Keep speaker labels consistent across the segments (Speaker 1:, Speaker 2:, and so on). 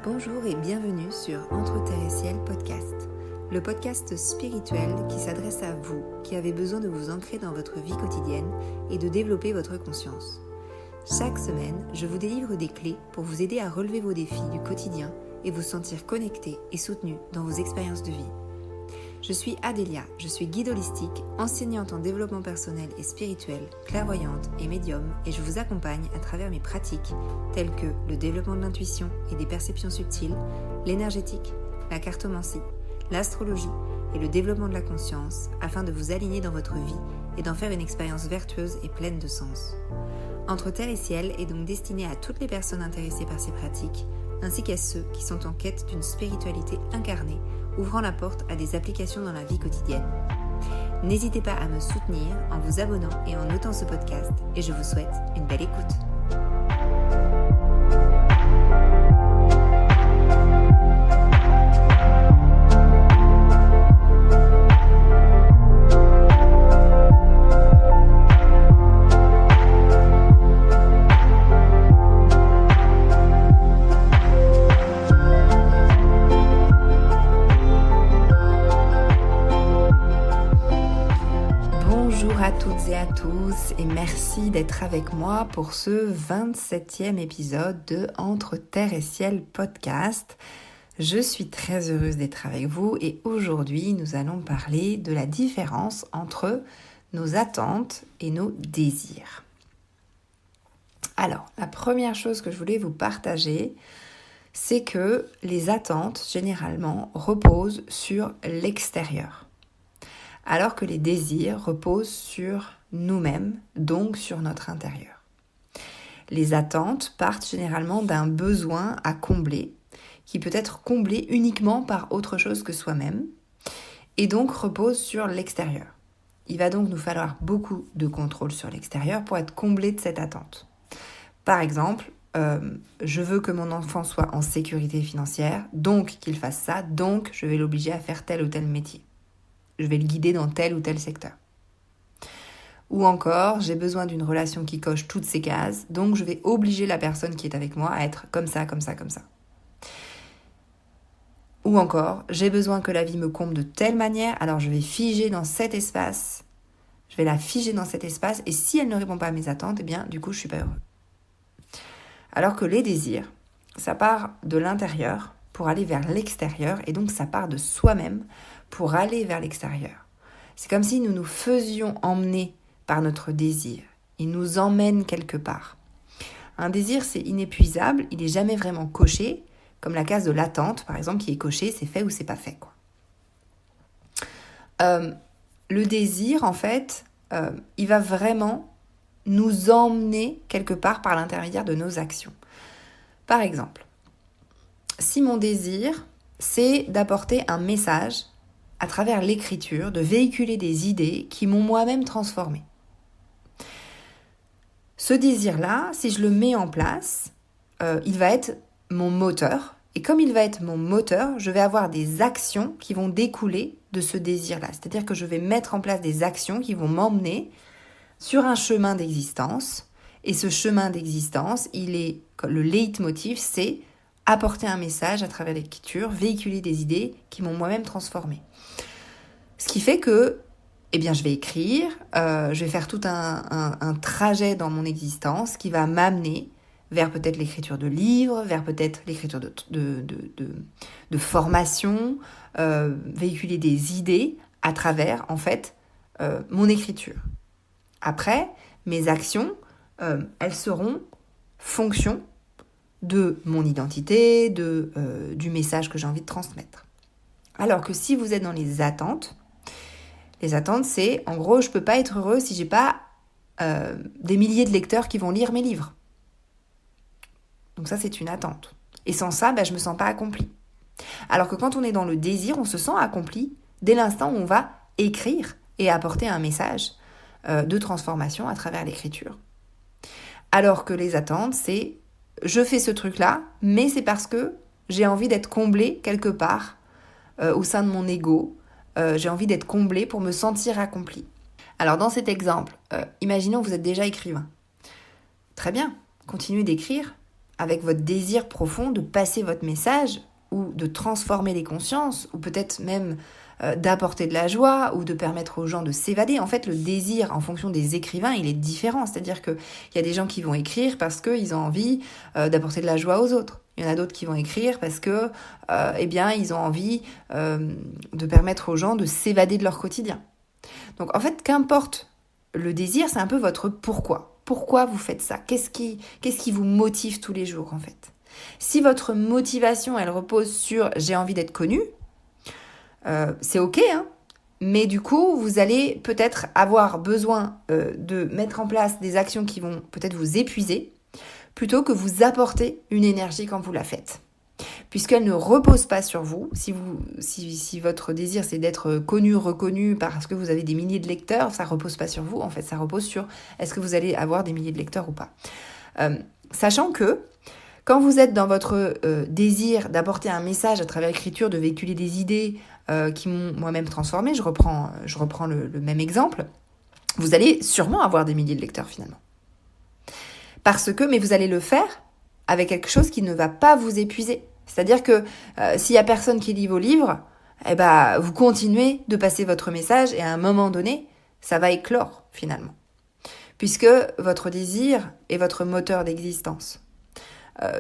Speaker 1: Bonjour et bienvenue sur Entre Terre et Ciel podcast, le podcast spirituel qui s'adresse à vous qui avez besoin de vous ancrer dans votre vie quotidienne et de développer votre conscience. Chaque semaine, je vous délivre des clés pour vous aider à relever vos défis du quotidien et vous sentir connecté et soutenu dans vos expériences de vie. Je suis Adélia, je suis guide holistique, enseignante en développement personnel et spirituel, clairvoyante et médium, et je vous accompagne à travers mes pratiques telles que le développement de l'intuition et des perceptions subtiles, l'énergétique, la cartomancie, l'astrologie et le développement de la conscience afin de vous aligner dans votre vie et d'en faire une expérience vertueuse et pleine de sens. Entre Terre et Ciel est donc destiné à toutes les personnes intéressées par ces pratiques, ainsi qu'à ceux qui sont en quête d'une spiritualité incarnée, ouvrant la porte à des applications dans la vie quotidienne. N'hésitez pas à me soutenir en vous abonnant et en notant ce podcast, et je vous souhaite une belle écoute. Bonjour à toutes et à tous et merci d'être avec moi pour ce 27e épisode de Entre Terre et Ciel podcast. Je suis très heureuse d'être avec vous et aujourd'hui nous allons parler de la différence entre nos attentes et nos désirs. Alors, la première chose que je voulais vous partager, c'est que les attentes généralement reposent sur l'extérieur, alors que les désirs reposent sur nous-mêmes, donc sur notre intérieur. Les attentes partent généralement d'un besoin à combler, qui peut être comblé uniquement par autre chose que soi-même, et donc repose sur l'extérieur. Il va donc nous falloir beaucoup de contrôle sur l'extérieur pour être comblé de cette attente. Par exemple, je veux que mon enfant soit en sécurité financière, donc qu'il fasse ça, donc je vais l'obliger à faire tel ou tel métier. Je vais le guider dans tel ou tel secteur. Ou encore, j'ai besoin d'une relation qui coche toutes ces cases, donc je vais obliger la personne qui est avec moi à être comme ça, comme ça, comme ça. Ou encore, j'ai besoin que la vie me comble de telle manière, alors je vais figer dans cet espace, je vais la figer dans cet espace, et si elle ne répond pas à mes attentes, eh bien, du coup, je suis pas heureux. Alors que les désirs, ça part de l'intérieur pour aller vers l'extérieur, et donc ça part de soi-même pour aller vers l'extérieur. C'est comme si nous nous faisions emmener par notre désir. Il nous emmène quelque part. Un désir, c'est inépuisable, il n'est jamais vraiment coché, comme la case de l'attente, par exemple, qui est cochée, c'est fait ou c'est pas fait, quoi. Le désir, en fait, il va vraiment nous emmener quelque part par l'intermédiaire de nos actions. Par exemple, si mon désir, c'est d'apporter un message à travers l'écriture, de véhiculer des idées qui m'ont moi-même transformée. Ce désir-là, si je le mets en place, il va être mon moteur. Et comme il va être mon moteur, je vais avoir des actions qui vont découler de ce désir-là. C'est-à-dire que je vais mettre en place des actions qui vont m'emmener sur un chemin d'existence. Et ce chemin d'existence, le leitmotiv, c'est apporter un message à travers l'écriture, véhiculer des idées qui m'ont moi-même transformée. Ce qui fait que, je vais écrire, je vais faire tout un trajet dans mon existence qui va m'amener vers peut-être l'écriture de livres, vers peut-être l'écriture de formations, véhiculer des idées à travers, en fait, mon écriture. Après, mes actions, elles seront fonction de mon identité, du message que j'ai envie de transmettre. Alors que si vous êtes dans les attentes, c'est, en gros, je ne peux pas être heureux si je n'ai pas des milliers de lecteurs qui vont lire mes livres. Donc ça, c'est une attente. Et sans ça, je ne me sens pas accomplie. Alors que quand on est dans le désir, on se sent accompli dès l'instant où on va écrire et apporter un message de transformation à travers l'écriture. Alors que les attentes, c'est je fais ce truc-là, mais c'est parce que j'ai envie d'être comblée quelque part au sein de mon ego. J'ai envie d'être comblée pour me sentir accomplie. Alors dans cet exemple, imaginons que vous êtes déjà écrivain. Très bien, continuez d'écrire, avec votre désir profond de passer votre message ou de transformer les consciences, ou peut-être même d'apporter de la joie ou de permettre aux gens de s'évader. En fait, le désir, en fonction des écrivains, il est différent. C'est-à-dire qu'il y a des gens qui vont écrire parce qu'ils ont envie d'apporter de la joie aux autres. Il y en a d'autres qui vont écrire parce que, ils ont envie de permettre aux gens de s'évader de leur quotidien. Donc, en fait, qu'importe le désir, c'est un peu votre pourquoi. Pourquoi vous faites ça ? Qu'est-ce qui vous motive tous les jours, en fait ? Si votre motivation, elle repose sur « j'ai envie d'être connu », c'est ok, hein, mais du coup, vous allez peut-être avoir besoin de mettre en place des actions qui vont peut-être vous épuiser, plutôt que vous apporter une énergie quand vous la faites. Puisqu'elle ne repose pas sur vous, si votre désir c'est d'être connu, reconnu parce que vous avez des milliers de lecteurs, ça repose pas sur vous, en fait, ça repose sur est-ce que vous allez avoir des milliers de lecteurs ou pas. Sachant que quand vous êtes dans votre désir d'apporter un message à travers l'écriture, de véhiculer des idées qui m'ont moi-même transformée, je reprends le même exemple, vous allez sûrement avoir des milliers de lecteurs finalement. Mais vous allez le faire avec quelque chose qui ne va pas vous épuiser. C'est-à-dire que s'il n'y a personne qui lit vos livres, vous continuez de passer votre message et à un moment donné, ça va éclore finalement. Puisque votre désir est votre moteur d'existence.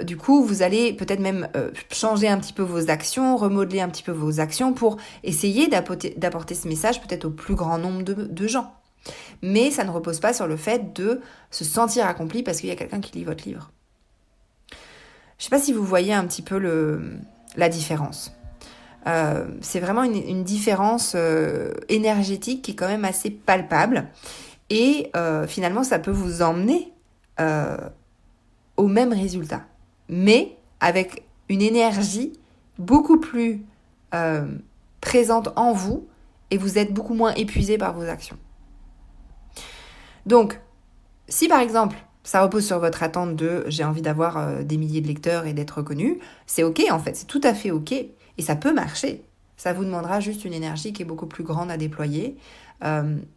Speaker 1: Du coup, vous allez peut-être même changer un petit peu vos actions, remodeler un petit peu vos actions pour essayer d'apporter ce message peut-être au plus grand nombre de gens. Mais ça ne repose pas sur le fait de se sentir accompli parce qu'il y a quelqu'un qui lit votre livre. Je ne sais pas si vous voyez un petit peu la différence. C'est vraiment une différence énergétique qui est quand même assez palpable. Et finalement, ça peut vous emmener au même résultat, mais avec une énergie beaucoup plus présente en vous et vous êtes beaucoup moins épuisé par vos actions. Donc, si par exemple, ça repose sur votre attente de « j'ai envie d'avoir des milliers de lecteurs et d'être reconnu », c'est ok en fait, c'est tout à fait ok et ça peut marcher. Ça vous demandera juste une énergie qui est beaucoup plus grande à déployer.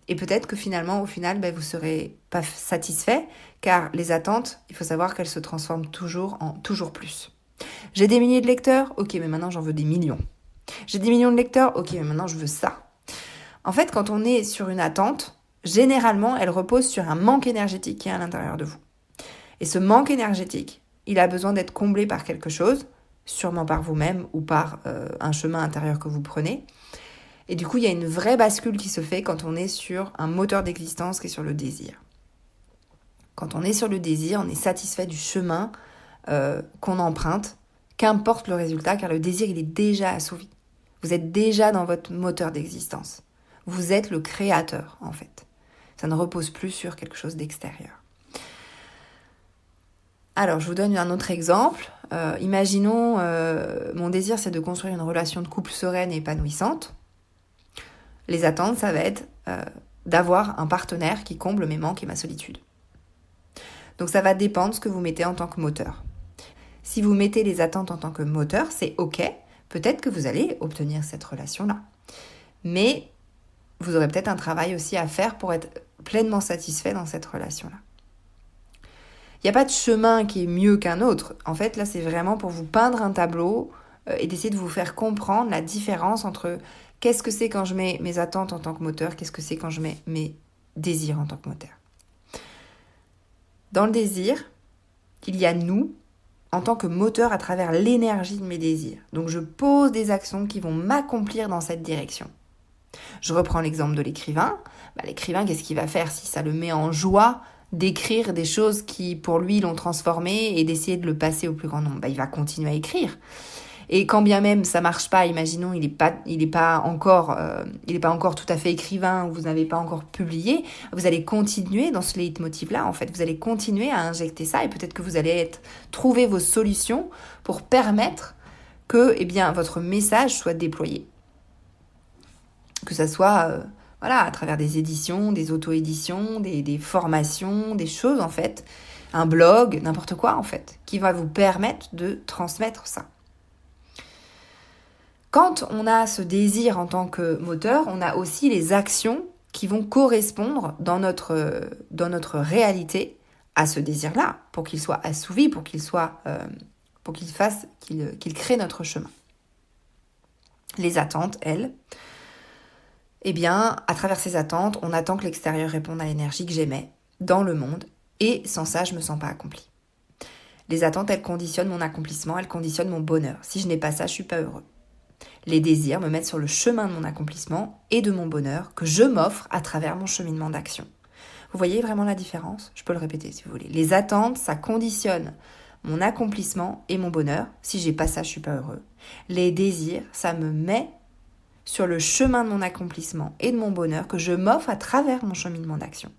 Speaker 1: Et peut-être que finalement, au final, vous ne serez pas satisfait, car les attentes, il faut savoir qu'elles se transforment toujours en toujours plus. J'ai des milliers de lecteurs, ok, mais maintenant j'en veux des millions. J'ai des millions de lecteurs, ok, mais maintenant je veux ça. En fait, quand on est sur une attente, généralement, elle repose sur un manque énergétique qui est à l'intérieur de vous. Et ce manque énergétique, il a besoin d'être comblé par quelque chose, sûrement par vous-même ou par un chemin intérieur que vous prenez. Et du coup, il y a une vraie bascule qui se fait quand on est sur un moteur d'existence qui est sur le désir. Quand on est sur le désir, on est satisfait du chemin qu'on emprunte, qu'importe le résultat, car le désir, il est déjà assouvi. Vous êtes déjà dans votre moteur d'existence. Vous êtes le créateur, en fait. Ça ne repose plus sur quelque chose d'extérieur. Alors, je vous donne un autre exemple. Imaginons, mon désir, c'est de construire une relation de couple sereine et épanouissante. Les attentes, ça va être d'avoir un partenaire qui comble mes manques et ma solitude. Donc ça va dépendre de ce que vous mettez en tant que moteur. Si vous mettez les attentes en tant que moteur, c'est ok. Peut-être que vous allez obtenir cette relation-là. Mais vous aurez peut-être un travail aussi à faire pour être pleinement satisfait dans cette relation-là. Il n'y a pas de chemin qui est mieux qu'un autre. En fait, là, c'est vraiment pour vous peindre un tableau et d'essayer de vous faire comprendre la différence entre qu'est-ce que c'est quand je mets mes attentes en tant que moteur, qu'est-ce que c'est quand je mets mes désirs en tant que moteur. Dans le désir, il y a nous en tant que moteur à travers l'énergie de mes désirs. Donc je pose des actions qui vont m'accomplir dans cette direction. Je reprends l'exemple de l'écrivain. L'écrivain, qu'est-ce qu'il va faire si ça le met en joie d'écrire des choses qui, pour lui, l'ont transformé et d'essayer de le passer au plus grand nombre? Il va continuer à écrire. Et quand bien même ça marche pas, imaginons il est pas encore tout à fait écrivain, ou vous n'avez pas encore publié, vous allez continuer dans ce leitmotiv-là, en fait. Vous allez continuer à injecter ça et peut-être que vous allez trouver vos solutions pour permettre que votre message soit déployé. Que ça soit à travers des éditions, des auto-éditions, des formations, des choses en fait, un blog, n'importe quoi en fait, qui va vous permettre de transmettre ça. Quand on a ce désir en tant que moteur, on a aussi les actions qui vont correspondre dans notre réalité à ce désir-là, pour qu'il soit assouvi, pour qu'il crée notre chemin. Les attentes, elles, eh bien, à travers ces attentes, on attend que l'extérieur réponde à l'énergie que j'émets dans le monde, et sans ça, je me sens pas accomplie. Les attentes, elles conditionnent mon accomplissement, elles conditionnent mon bonheur. Si je n'ai pas ça, je suis pas heureux. Les désirs me mettent sur le chemin de mon accomplissement et de mon bonheur que je m'offre à travers mon cheminement d'action. Vous voyez vraiment la différence ? Je peux le répéter si vous voulez. Les attentes, ça conditionne mon accomplissement et mon bonheur. Si j'ai pas ça, je suis pas heureux. Les désirs, ça me met sur le chemin de mon accomplissement et de mon bonheur que je m'offre à travers mon cheminement d'action.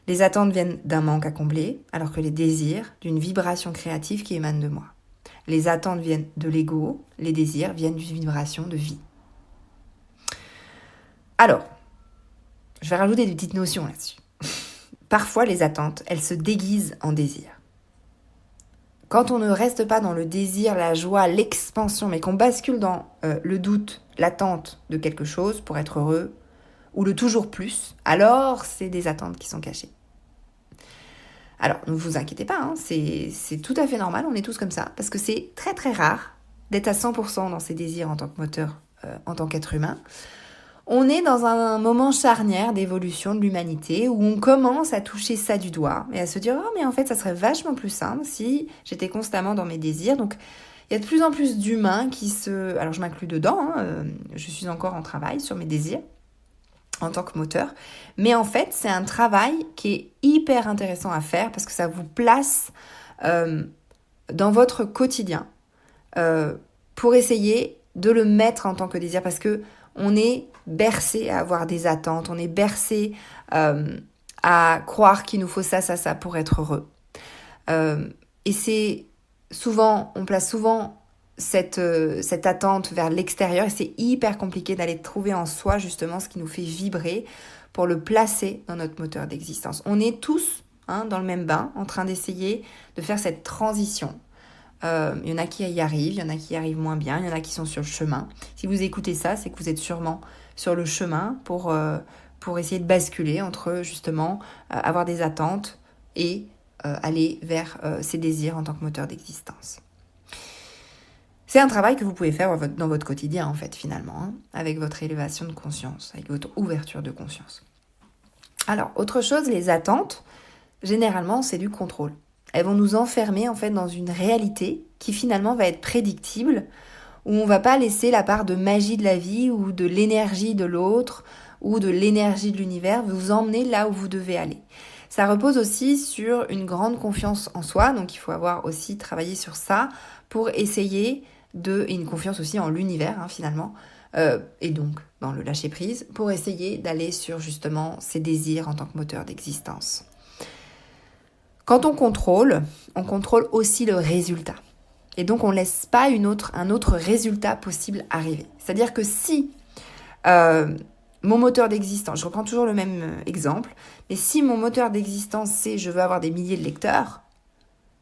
Speaker 1: Les attentes viennent d'un manque à combler, alors que les désirs d'une vibration créative qui émane de moi. Les attentes viennent de l'ego, les désirs viennent d'une vibration de vie. Alors, je vais rajouter des petites notions là-dessus. Parfois, les attentes, elles se déguisent en désirs. Quand on ne reste pas dans le désir, la joie, l'expansion, mais qu'on bascule dans le doute, l'attente de quelque chose pour être heureux, ou le toujours plus, alors c'est des attentes qui sont cachées. Alors, ne vous inquiétez pas, c'est tout à fait normal, on est tous comme ça, parce que c'est très très rare d'être à 100% dans ses désirs en tant que moteur, en tant qu'être humain. On est dans un moment charnière d'évolution de l'humanité où on commence à toucher ça du doigt et à se dire « Oh, mais en fait, ça serait vachement plus simple si j'étais constamment dans mes désirs. » Donc, il y a de plus en plus d'humains qui se... Alors, je m'inclus dedans, je suis encore en travail sur mes désirs en tant que moteur. Mais en fait, c'est un travail qui est hyper intéressant à faire parce que ça vous place dans votre quotidien pour essayer de le mettre en tant que désir parce que on est bercé à avoir des attentes, on est bercé à croire qu'il nous faut ça pour être heureux. Et c'est souvent, on place souvent cette attente vers l'extérieur et c'est hyper compliqué d'aller trouver en soi justement ce qui nous fait vibrer pour le placer dans notre moteur d'existence. On est tous dans le même bain en train d'essayer de faire cette transition. Il y en a qui y arrivent, il y en a qui y arrivent moins bien, il y en a qui sont sur le chemin. Si vous écoutez ça, c'est que vous êtes sûrement sur le chemin pour essayer de basculer entre justement avoir des attentes et aller vers ses désirs en tant que moteur d'existence. C'est un travail que vous pouvez faire dans votre quotidien en fait finalement, avec votre élévation de conscience, avec votre ouverture de conscience. Alors, autre chose, les attentes, généralement c'est du contrôle. Elles vont nous enfermer en fait dans une réalité qui finalement va être prédictible, où on va pas laisser la part de magie de la vie ou de l'énergie de l'autre ou de l'énergie de l'univers vous emmener là où vous devez aller. Ça repose aussi sur une grande confiance en soi, donc il faut avoir aussi travaillé sur ça pour essayer et une confiance aussi en l'univers finalement, et donc dans le lâcher prise, pour essayer d'aller sur justement ses désirs en tant que moteur d'existence. Quand on contrôle aussi le résultat. Et donc, on ne laisse pas un autre résultat possible arriver. C'est-à-dire que si mon moteur d'existence, je reprends toujours le même exemple, mais si mon moteur d'existence c'est je veux avoir des milliers de lecteurs,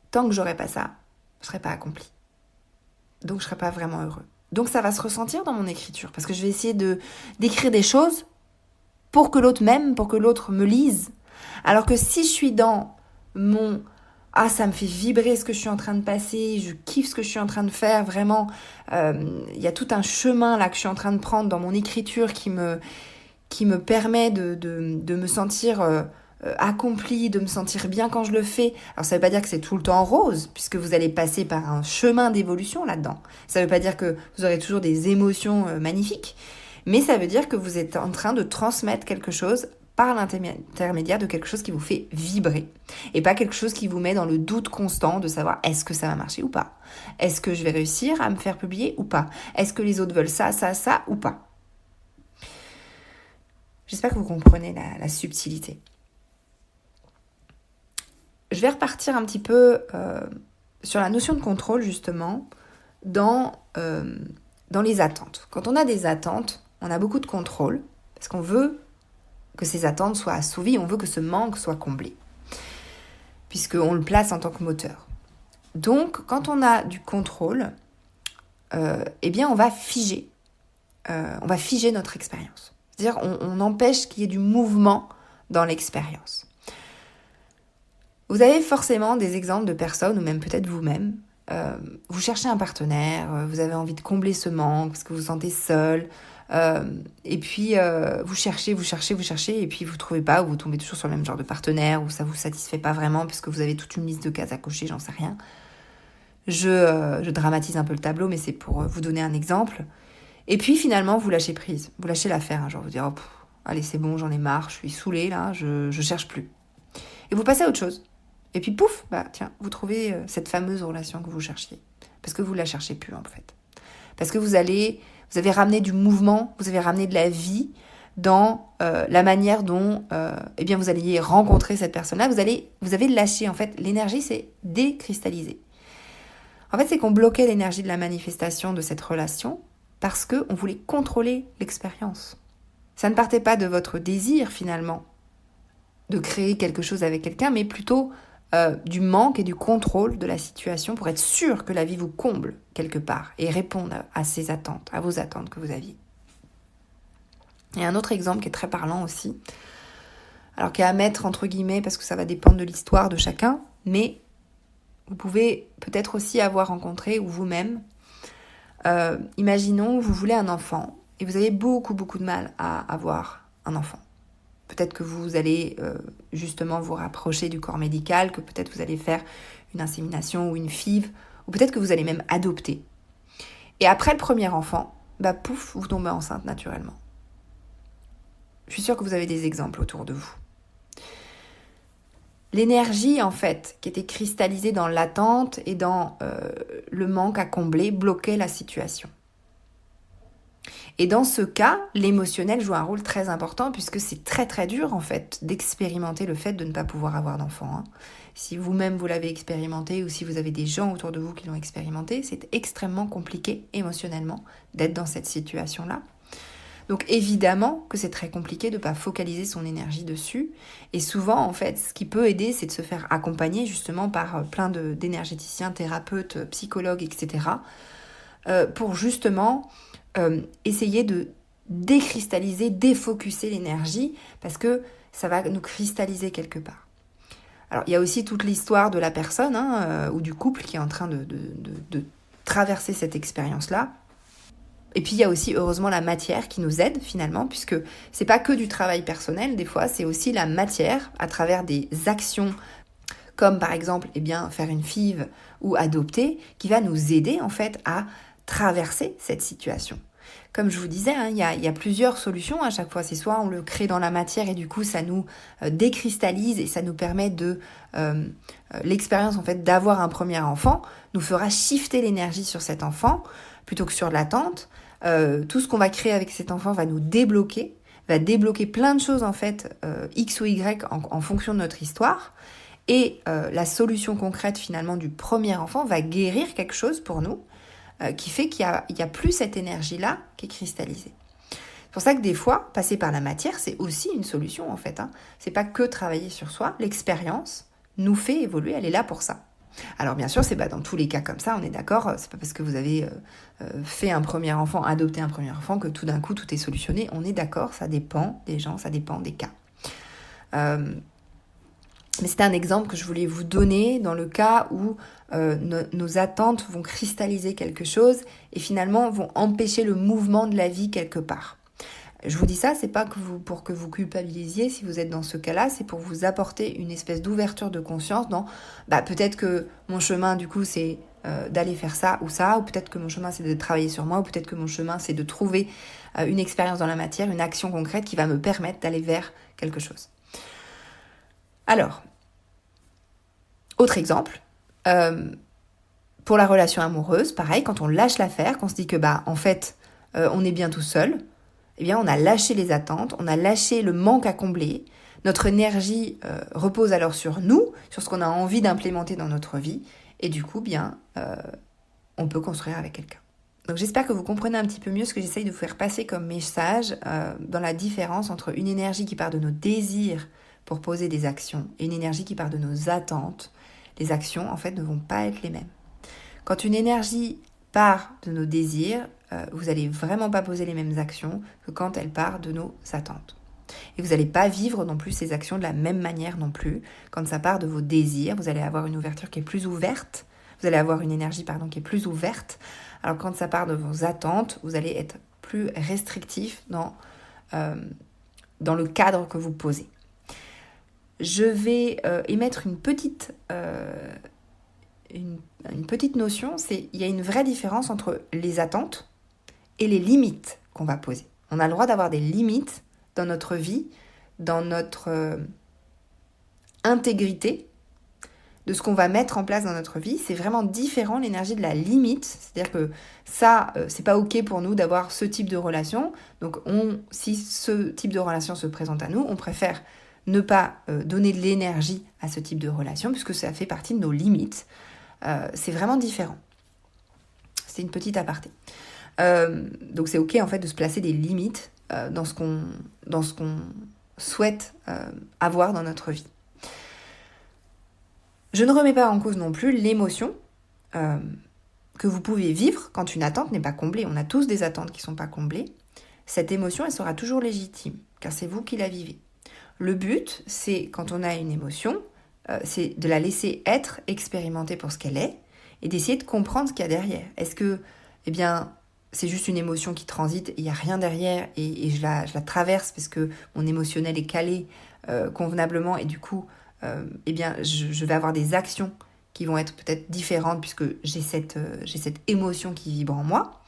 Speaker 1: tant que j'aurai pas ça, je ne serai pas accompli. Donc, je ne serai pas vraiment heureux. Donc, ça va se ressentir dans mon écriture parce que je vais essayer d'écrire des choses pour que l'autre m'aime, pour que l'autre me lise. Alors que si je suis dans ça me fait vibrer ce que je suis en train de passer, je kiffe ce que je suis en train de faire, vraiment, il y a tout un chemin là que je suis en train de prendre dans mon écriture qui me permet de me sentir accomplie, de me sentir bien quand je le fais. Alors ça veut pas dire que c'est tout le temps rose, puisque vous allez passer par un chemin d'évolution là-dedans. Ça veut pas dire que vous aurez toujours des émotions magnifiques, mais ça veut dire que vous êtes en train de transmettre quelque chose par l'intermédiaire de quelque chose qui vous fait vibrer et pas quelque chose qui vous met dans le doute constant de savoir est-ce que ça va marcher ou pas, est-ce que je vais réussir à me faire publier ou pas, est-ce que les autres veulent ça ou pas. J'espère que vous comprenez la subtilité. Je vais repartir un petit peu sur la notion de contrôle justement dans les attentes. Quand on a des attentes, on a beaucoup de contrôle parce qu'on veut que ces attentes soient assouvies, on veut que ce manque soit comblé, puisqu'on le place en tant que moteur. Donc, quand on a du contrôle, eh bien, on va figer notre expérience. C'est-à-dire, on empêche qu'il y ait du mouvement dans l'expérience. Vous avez forcément des exemples de personnes, ou même peut-être vous-même, vous cherchez un partenaire, vous avez envie de combler ce manque parce que vous vous sentez seul, et puis vous cherchez, et puis vous trouvez pas, ou vous tombez toujours sur le même genre de partenaire, ou ça vous satisfait pas vraiment parce que vous avez toute une liste de cases à cocher, j'en sais rien. Je dramatise un peu le tableau, mais c'est pour vous donner un exemple. Et puis finalement, vous lâchez prise, vous lâchez l'affaire, genre vous dites, oh, allez c'est bon, j'en ai marre, je suis saoulée là, je cherche plus. Et vous passez à autre chose. Et puis pouf, tiens, vous trouvez cette fameuse relation que vous cherchiez. Parce que vous la cherchez plus en fait. Parce que vous avez ramené du mouvement, vous avez ramené de la vie dans la manière dont vous alliez rencontrer cette personne-là. Vous avez lâché, en fait, l'énergie s'est décristallisée. En fait, c'est qu'on bloquait l'énergie de la manifestation de cette relation parce qu'on voulait contrôler l'expérience. Ça ne partait pas de votre désir, finalement, de créer quelque chose avec quelqu'un, mais plutôt du manque et du contrôle de la situation pour être sûr que la vie vous comble quelque part et réponde à ces attentes, à vos attentes que vous aviez. Et un autre exemple qui est très parlant aussi, alors qui est à mettre entre guillemets parce que ça va dépendre de l'histoire de chacun, mais vous pouvez peut-être aussi avoir rencontré ou vous-même, imaginons vous voulez un enfant et vous avez beaucoup de mal à avoir un enfant. Peut-être que vous allez justement vous rapprocher du corps médical, que peut-être vous allez faire une insémination ou une FIV, ou peut-être que vous allez même adopter. Et après le premier enfant, pouf, vous tombez enceinte naturellement. Je suis sûre que vous avez des exemples autour de vous. L'énergie, en fait, qui était cristallisée dans l'attente et dans le manque à combler, bloquait la situation. Et dans ce cas, l'émotionnel joue un rôle très important puisque c'est très dur en fait d'expérimenter le fait de ne pas pouvoir avoir d'enfant. Si vous-même vous l'avez expérimenté ou si vous avez des gens autour de vous qui l'ont expérimenté, c'est extrêmement compliqué émotionnellement d'être dans cette situation-là. Donc évidemment que c'est très compliqué de ne pas focaliser son énergie dessus. Et souvent en fait, ce qui peut aider, c'est de se faire accompagner justement par plein d'énergéticiens, thérapeutes, psychologues, etc. Pour justement essayer de décristalliser, défocuser l'énergie parce que ça va nous cristalliser quelque part. Alors, il y a aussi toute l'histoire de la personne ou du couple qui est en train de traverser cette expérience-là. Et puis, il y a aussi, heureusement, la matière qui nous aide finalement, puisque c'est pas que du travail personnel, des fois, c'est aussi la matière à travers des actions comme par exemple faire une FIV ou adopter, qui va nous aider en fait à traverser cette situation. Comme je vous disais, il y a plusieurs solutions à chaque fois. C'est soit on le crée dans la matière et du coup ça nous décristallise et ça nous permet de l'expérience en fait d'avoir un premier enfant nous fera shifter l'énergie sur cet enfant plutôt que sur l'attente. Tout ce qu'on va créer avec cet enfant va nous débloquer, va débloquer plein de choses en fait X ou Y en fonction de notre histoire. Et la solution concrète finalement du premier enfant va guérir quelque chose pour nous qui fait qu'il y a plus cette énergie-là qui est cristallisée. C'est pour ça que des fois, passer par la matière, c'est aussi une solution en fait. C'est pas que travailler sur soi. L'expérience nous fait évoluer, elle est là pour ça. Alors bien sûr, c'est pas dans tous les cas comme ça, on est d'accord. C'est pas parce que vous avez fait un premier enfant, adopté un premier enfant que tout d'un coup tout est solutionné. On est d'accord, ça dépend des gens, ça dépend des cas. Mais c'était un exemple que je voulais vous donner dans le cas où nos attentes vont cristalliser quelque chose et finalement vont empêcher le mouvement de la vie quelque part. Je vous dis ça, c'est pas pour que vous culpabilisiez si vous êtes dans ce cas-là, c'est pour vous apporter une espèce d'ouverture de conscience dans peut-être que mon chemin du coup c'est d'aller faire ça, ou peut-être que mon chemin c'est de travailler sur moi, ou peut-être que mon chemin c'est de trouver une expérience dans la matière, une action concrète qui va me permettre d'aller vers quelque chose. Alors, autre exemple, pour la relation amoureuse, pareil, quand on lâche l'affaire, qu'on se dit que en fait, on est bien tout seul, on a lâché les attentes, on a lâché le manque à combler, notre énergie repose alors sur nous, sur ce qu'on a envie d'implémenter dans notre vie, et du coup, on peut construire avec quelqu'un. Donc j'espère que vous comprenez un petit peu mieux ce que j'essaye de vous faire passer comme message dans la différence entre une énergie qui part de nos désirs pour poser des actions et une énergie qui part de nos attentes. Les actions, en fait, ne vont pas être les mêmes. Quand une énergie part de nos désirs, vous n'allez vraiment pas poser les mêmes actions que quand elle part de nos attentes. Et vous n'allez pas vivre non plus ces actions de la même manière non plus. Quand ça part de vos désirs, vous allez avoir une ouverture qui est plus ouverte. Vous allez avoir une énergie qui est plus ouverte. Alors quand ça part de vos attentes, vous allez être plus restrictif dans le cadre que vous posez. Je vais émettre une petite notion, il y a une vraie différence entre les attentes et les limites qu'on va poser. On a le droit d'avoir des limites dans notre vie, dans notre intégrité, de ce qu'on va mettre en place dans notre vie. C'est vraiment différent, l'énergie de la limite. C'est-à-dire que ça, c'est pas OK pour nous d'avoir ce type de relation. Donc si ce type de relation se présente à nous, on préfère ne pas donner de l'énergie à ce type de relation puisque ça fait partie de nos limites. C'est vraiment différent. C'est une petite aparté. Donc c'est OK en fait de se placer des limites dans ce qu'on souhaite avoir dans notre vie. Je ne remets pas en cause non plus l'émotion que vous pouvez vivre quand une attente n'est pas comblée. On a tous des attentes qui ne sont pas comblées. Cette émotion, elle sera toujours légitime, car c'est vous qui la vivez. Le but, c'est quand on a une émotion, c'est de la laisser être expérimentée pour ce qu'elle est et d'essayer de comprendre ce qu'il y a derrière. Est-ce que, c'est juste une émotion qui transite, il n'y a rien derrière et je la traverse parce que mon émotionnel est calé convenablement et du coup, je vais avoir des actions qui vont être peut-être différentes puisque j'ai cette émotion qui vibre en moi.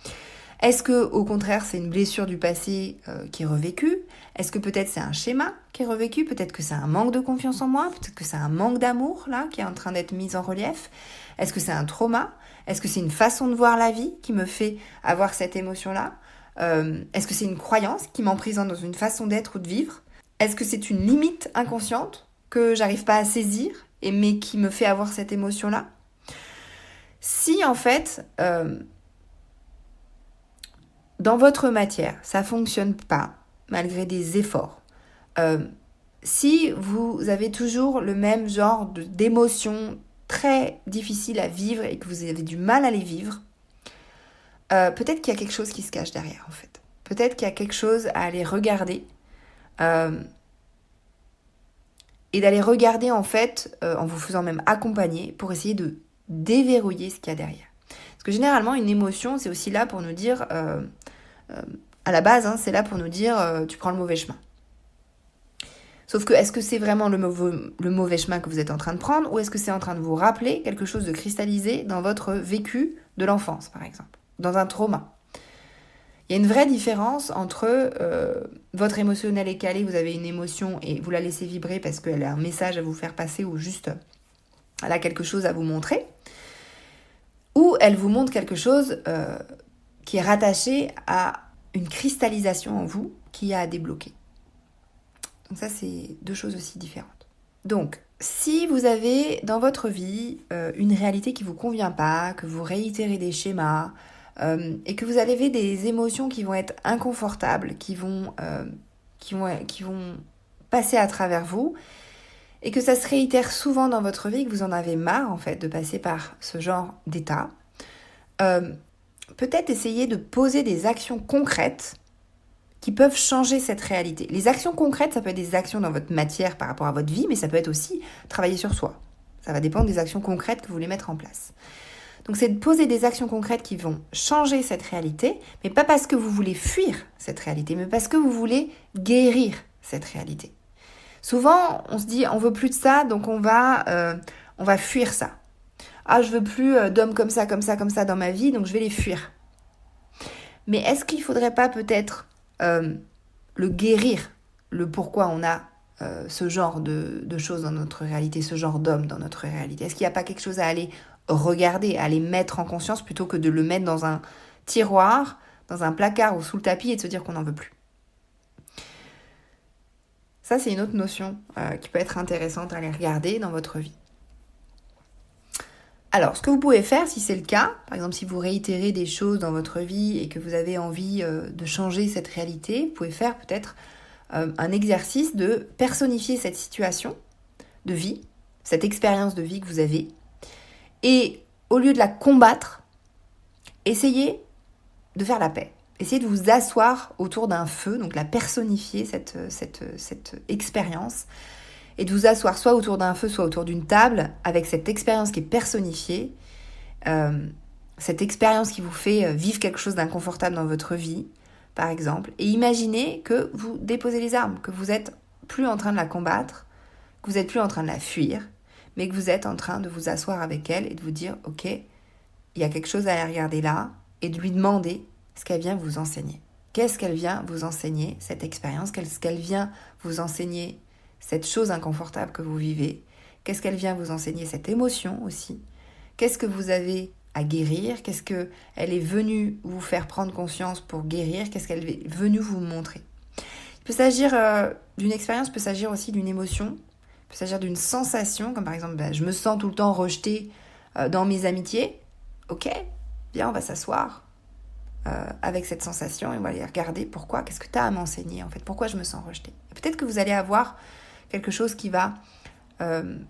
Speaker 1: Est-ce que, au contraire, c'est une blessure du passé qui est revécue ? Est-ce que peut-être c'est un schéma qui est revécu ? Peut-être que c'est un manque de confiance en moi ? Peut-être que c'est un manque d'amour, là, qui est en train d'être mis en relief ? Est-ce que c'est un trauma ? Est-ce que c'est une façon de voir la vie qui me fait avoir cette émotion-là ? Est-ce que c'est une croyance qui m'emprisonne dans une façon d'être ou de vivre ? Est-ce que c'est une limite inconsciente que j'arrive pas à saisir, mais qui me fait avoir cette émotion-là ? Si, en fait... dans votre matière, ça ne fonctionne pas, malgré des efforts. Si vous avez toujours le même genre d'émotions très difficiles à vivre et que vous avez du mal à les vivre, peut-être qu'il y a quelque chose qui se cache derrière, en fait. Peut-être qu'il y a quelque chose à aller regarder. Et d'aller regarder, en fait, en vous faisant même accompagner pour essayer de déverrouiller ce qu'il y a derrière. Parce que généralement, une émotion, c'est aussi là pour nous dire... à la base, c'est là pour nous dire tu prends le mauvais chemin. Sauf que, est-ce que c'est vraiment le mauvais chemin que vous êtes en train de prendre ou est-ce que c'est en train de vous rappeler quelque chose de cristallisé dans votre vécu de l'enfance, par exemple, dans un trauma ? Il y a une vraie différence entre votre émotionnel est calé, vous avez une émotion et vous la laissez vibrer parce qu'elle a un message à vous faire passer ou juste elle a quelque chose à vous montrer, ou elle vous montre quelque chose qui est rattaché à une cristallisation en vous qui a à débloquer. Donc ça, c'est deux choses aussi différentes. Donc, si vous avez dans votre vie une réalité qui ne vous convient pas, que vous réitérez des schémas et que vous avez des émotions qui vont être inconfortables, qui vont passer à travers vous, et que ça se réitère souvent dans votre vie, que vous en avez marre en fait de passer par ce genre d'état, peut-être essayer de poser des actions concrètes qui peuvent changer cette réalité. Les actions concrètes, ça peut être des actions dans votre matière par rapport à votre vie, mais ça peut être aussi travailler sur soi. Ça va dépendre des actions concrètes que vous voulez mettre en place. Donc c'est de poser des actions concrètes qui vont changer cette réalité, mais pas parce que vous voulez fuir cette réalité, mais parce que vous voulez guérir cette réalité. Souvent, on se dit, on veut plus de ça, donc on va fuir ça. Ah, je veux plus d'hommes comme ça dans ma vie, donc je vais les fuir. Mais est-ce qu'il ne faudrait pas peut-être le guérir, le pourquoi on a ce genre de choses dans notre réalité, ce genre d'hommes dans notre réalité ? Est-ce qu'il n'y a pas quelque chose à aller regarder, à aller mettre en conscience plutôt que de le mettre dans un tiroir, dans un placard ou sous le tapis et de se dire qu'on n'en veut plus ? Ça, c'est une autre notion qui peut être intéressante à aller regarder dans votre vie. Alors, ce que vous pouvez faire, si c'est le cas, par exemple, si vous réitérez des choses dans votre vie et que vous avez envie de changer cette réalité, vous pouvez faire peut-être un exercice de personnifier cette situation de vie, cette expérience de vie que vous avez, et au lieu de la combattre, essayez de faire la paix. essayez de vous asseoir autour d'un feu, donc la personnifier, cette expérience, et de vous asseoir soit autour d'un feu, soit autour d'une table, avec cette expérience qui est personnifiée, cette expérience qui vous fait vivre quelque chose d'inconfortable dans votre vie, par exemple, et imaginez que vous déposez les armes, que vous n'êtes plus en train de la combattre, que vous n'êtes plus en train de la fuir, mais que vous êtes en train de vous asseoir avec elle et de vous dire, ok, il y a quelque chose à aller regarder là, et de lui demander ce qu'elle vient vous enseigner. Qu'est-ce qu'elle vient vous enseigner, cette expérience? Qu'est-ce qu'elle vient vous enseigner, cette chose inconfortable que vous vivez? Qu'est-ce qu'elle vient vous enseigner, cette émotion aussi? Qu'est-ce que vous avez à guérir? Qu'est-ce qu'elle est venue vous faire prendre conscience pour guérir? Qu'est-ce qu'elle est venue vous montrer? Il peut s'agir d'une expérience, il peut s'agir aussi d'une émotion, il peut s'agir d'une sensation, comme par exemple, je me sens tout le temps rejetée dans mes amitiés. Ok, bien, on va s'asseoir avec cette sensation et on va aller regarder pourquoi, qu'est-ce que tu as à m'enseigner en fait, pourquoi je me sens rejetée. Et peut-être que vous allez avoir quelque chose qui va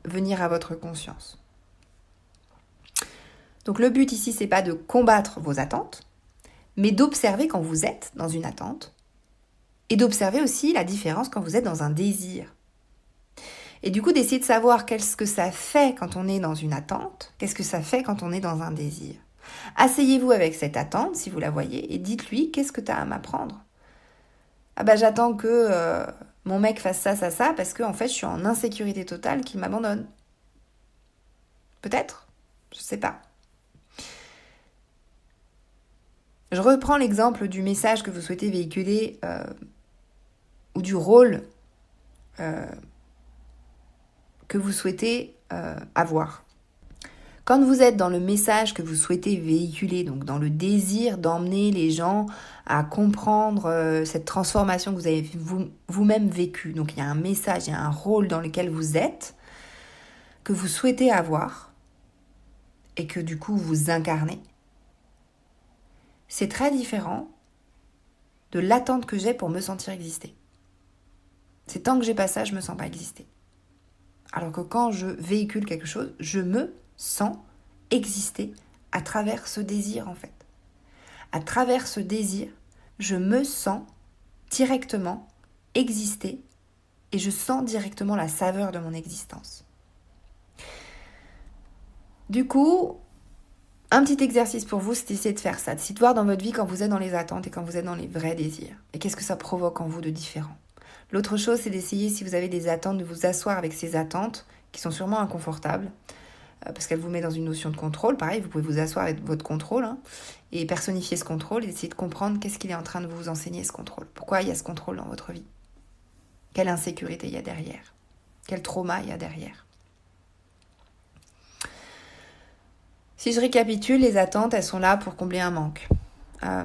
Speaker 1: venir à votre conscience. Donc le but ici, c'est pas de combattre vos attentes, mais d'observer quand vous êtes dans une attente et d'observer aussi la différence quand vous êtes dans un désir. Et du coup, d'essayer de savoir qu'est-ce que ça fait quand on est dans une attente, qu'est-ce que ça fait quand on est dans un désir. Asseyez-vous avec cette attente, si vous la voyez, et dites-lui, qu'est-ce que tu as à m'apprendre? Ah j'attends que mon mec fasse ça, parce que en fait, je suis en insécurité totale qu'il m'abandonne. Peut-être? Je sais pas. Je reprends l'exemple du message que vous souhaitez véhiculer ou du rôle que vous souhaitez avoir. Quand vous êtes dans le message que vous souhaitez véhiculer, donc dans le désir d'emmener les gens à comprendre cette transformation que vous avez vous-même vécue, donc il y a un message, il y a un rôle dans lequel vous êtes, que vous souhaitez avoir, et que du coup vous incarnez, c'est très différent de l'attente que j'ai pour me sentir exister. C'est tant que j'ai pas ça, je me sens pas exister. Alors que quand je véhicule quelque chose, je me sens exister à travers ce désir en fait. À travers ce désir, je me sens directement exister et je sens directement la saveur de mon existence. Du coup, un petit exercice pour vous, c'est d'essayer de faire ça, de voir dans votre vie quand vous êtes dans les attentes et quand vous êtes dans les vrais désirs. Et qu'est-ce que ça provoque en vous de différent? L'autre chose, c'est d'essayer, si vous avez des attentes, de vous asseoir avec ces attentes qui sont sûrement inconfortables, parce qu'elles vous mettent dans une notion de contrôle. Pareil, vous pouvez vous asseoir avec votre contrôle et personnifier ce contrôle et essayer de comprendre qu'est-ce qu'il est en train de vous enseigner, ce contrôle. Pourquoi il y a ce contrôle dans votre vie? Quelle insécurité il y a derrière? Quel trauma il y a derrière? Si je récapitule, les attentes, elles sont là pour combler un manque.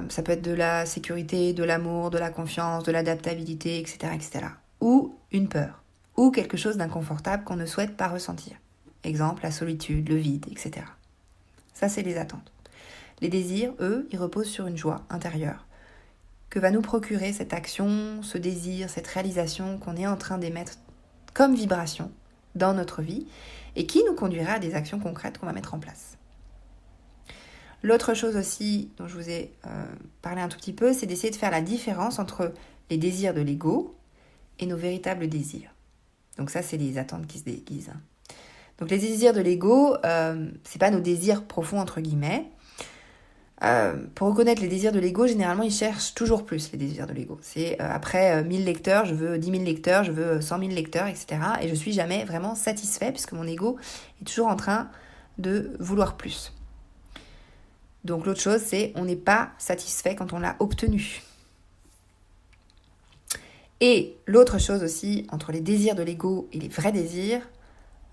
Speaker 1: Ça peut être de la sécurité, de l'amour, de la confiance, de l'adaptabilité, etc., etc. Ou une peur, ou quelque chose d'inconfortable qu'on ne souhaite pas ressentir. Exemple, la solitude, le vide, etc. Ça, c'est les attentes. Les désirs, eux, ils reposent sur une joie intérieure que va nous procurer cette action, ce désir, cette réalisation qu'on est en train d'émettre comme vibration dans notre vie et qui nous conduira à des actions concrètes qu'on va mettre en place. L'autre chose aussi dont je vous ai parlé un tout petit peu, c'est d'essayer de faire la différence entre les désirs de l'ego et nos véritables désirs. Donc ça, c'est les attentes qui se déguisent. Donc les désirs de l'ego, c'est pas nos désirs profonds entre guillemets. Pour reconnaître les désirs de l'ego, généralement, ils cherchent toujours plus les désirs de l'ego. C'est après 1000 lecteurs, je veux 10 000 lecteurs, je veux 100 000 lecteurs, etc. Et je suis jamais vraiment satisfait puisque mon ego est toujours en train de vouloir plus. Donc l'autre chose, c'est on n'est pas satisfait quand on l'a obtenu. Et l'autre chose aussi, entre les désirs de l'ego et les vrais désirs,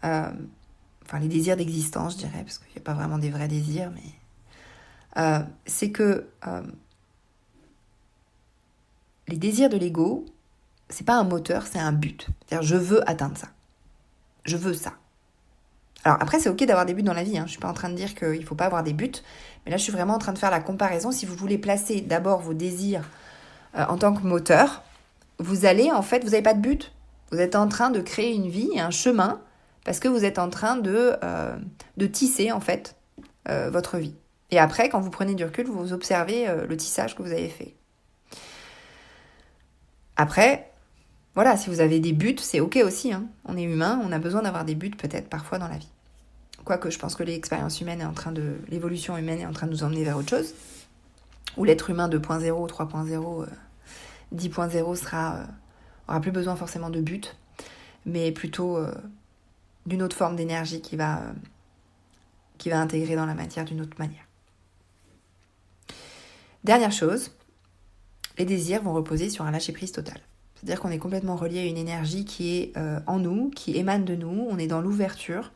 Speaker 1: enfin les désirs d'existence, je dirais, parce qu'il n'y a pas vraiment des vrais désirs, mais c'est que les désirs de l'ego, c'est pas un moteur, c'est un but. C'est-à-dire, je veux atteindre ça. Je veux ça. Alors après, c'est ok d'avoir des buts dans la vie, je ne suis pas en train de dire qu'il ne faut pas avoir des buts, mais là, je suis vraiment en train de faire la comparaison. Si vous voulez placer d'abord vos désirs en tant que moteur, vous allez, en fait, vous n'avez pas de but. Vous êtes en train de créer une vie, un chemin, parce que vous êtes en train de tisser, en fait, votre vie. Et après, quand vous prenez du recul, vous observez le tissage que vous avez fait. Après, voilà, si vous avez des buts, c'est ok aussi. Hein. On est humain, on a besoin d'avoir des buts peut-être parfois dans la vie. Quoique je pense que l'évolution humaine est en train de nous emmener vers autre chose. Où l'être humain 2.0, 3.0, 10.0 aura plus besoin forcément de buts, mais plutôt d'une autre forme d'énergie qui va intégrer dans la matière d'une autre manière. Dernière chose, les désirs vont reposer sur un lâcher-prise total. C'est-à-dire qu'on est complètement relié à une énergie qui est en nous, qui émane de nous, on est dans l'ouverture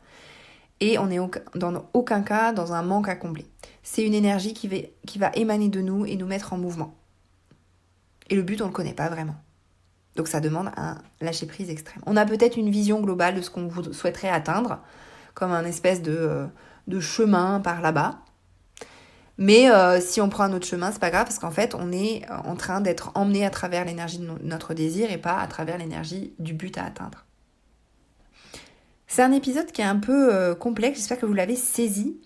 Speaker 1: et on n'est dans aucun cas dans un manque à combler. C'est une énergie qui va émaner de nous et nous mettre en mouvement. Et le but, on ne le connaît pas vraiment. Donc ça demande un lâcher-prise extrême. On a peut-être une vision globale de ce qu'on souhaiterait atteindre, comme un espèce de chemin par là-bas. Mais si on prend un autre chemin, c'est pas grave, parce qu'en fait, on est en train d'être emmené à travers l'énergie de notre désir et pas à travers l'énergie du but à atteindre. C'est un épisode qui est un peu complexe, j'espère que vous l'avez saisi.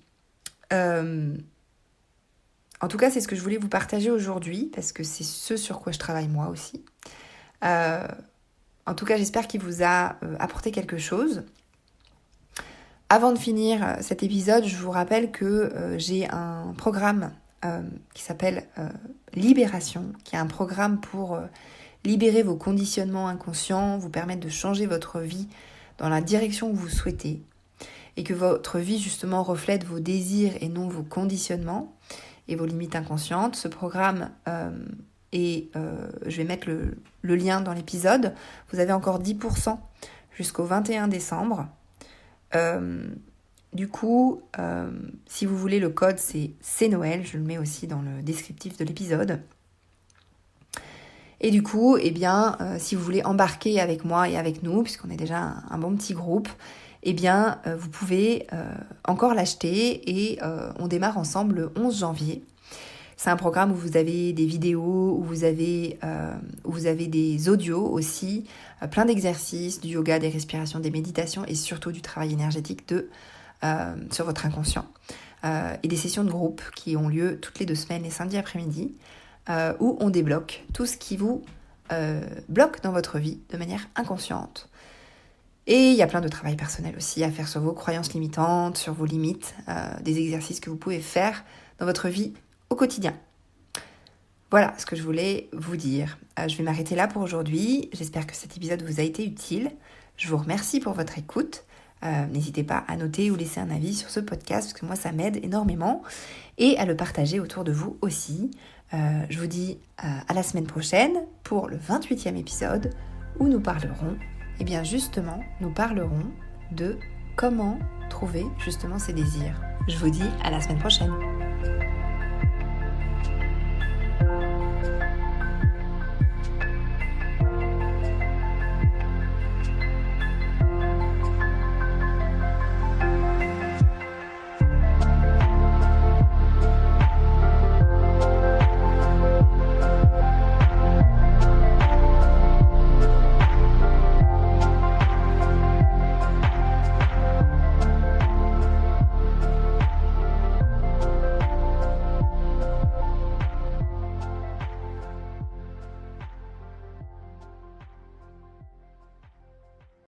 Speaker 1: En tout cas, c'est ce que je voulais vous partager aujourd'hui, parce que c'est ce sur quoi je travaille moi aussi. En tout cas, j'espère qu'il vous a apporté quelque chose. Avant de finir cet épisode, je vous rappelle que j'ai un programme qui s'appelle Libération, qui est un programme pour libérer vos conditionnements inconscients, vous permettre de changer votre vie dans la direction que vous souhaitez, et que votre vie justement reflète vos désirs et non vos conditionnements et vos limites inconscientes. Ce programme je vais mettre le lien dans l'épisode. Vous avez encore 10% jusqu'au 21 décembre. Du coup, si vous voulez, le code c'est Noël. Je le mets aussi dans le descriptif de l'épisode. Et du coup, si vous voulez embarquer avec moi et avec nous, puisqu'on est déjà un bon petit groupe, vous pouvez encore l'acheter et on démarre ensemble le 11 janvier. C'est un programme où vous avez des vidéos, où vous avez des audios aussi, plein d'exercices, du yoga, des respirations, des méditations et surtout du travail énergétique sur votre inconscient. Et des sessions de groupe qui ont lieu toutes les 2 semaines, les samedis après-midi, où on débloque tout ce qui vous bloque dans votre vie de manière inconsciente. Et il y a plein de travail personnel aussi à faire sur vos croyances limitantes, sur vos limites, des exercices que vous pouvez faire dans votre vie au quotidien. Voilà ce que je voulais vous dire. Je vais m'arrêter là pour aujourd'hui. J'espère que cet épisode vous a été utile. Je vous remercie pour votre écoute. N'hésitez pas à noter ou laisser un avis sur ce podcast, parce que moi ça m'aide énormément, et à le partager autour de vous aussi. Je vous dis à la semaine prochaine pour le 28e épisode où nous parlerons de comment trouver justement ses désirs. Je vous dis à la semaine prochaine.